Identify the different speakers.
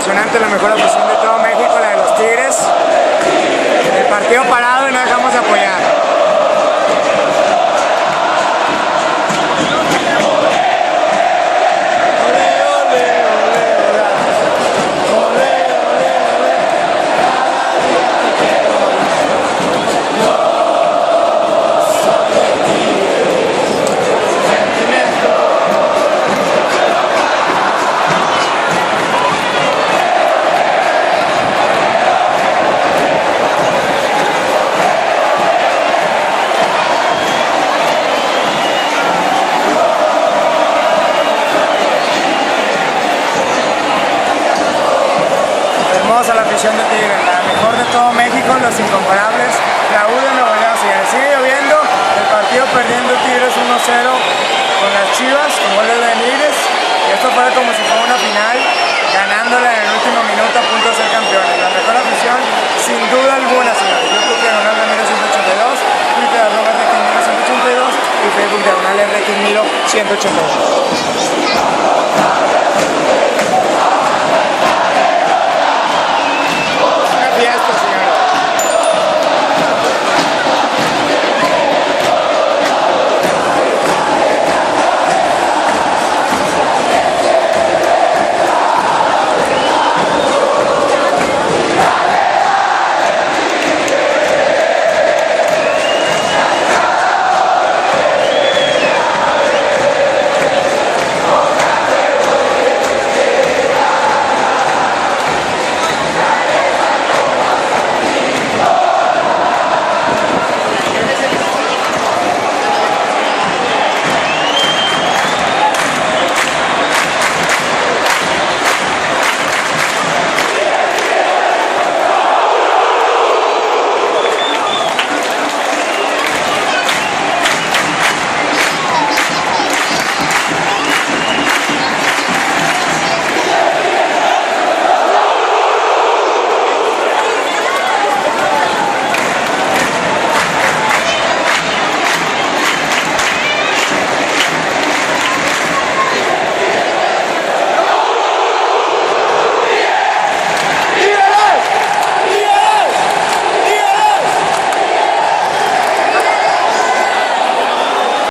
Speaker 1: impresionante, la mejor afición de todo México, la de los Tigres. El partido parado y no dejamos de apoyar. A la afición de Tigres, la mejor de todo México, los incomparables, la U de Nuevo León. Sigue lloviendo, el partido perdiendo Tigres 1-0 con las Chivas, con goles de Libres, y esto fue como si fuera una final, ganándole en el último minuto a punto de ser campeones. La mejor afición, sin duda alguna, señores. YouTube diagonal Ramiro 182, Twitter @RQMilo 182 y Facebook diagonal RQMilo 182.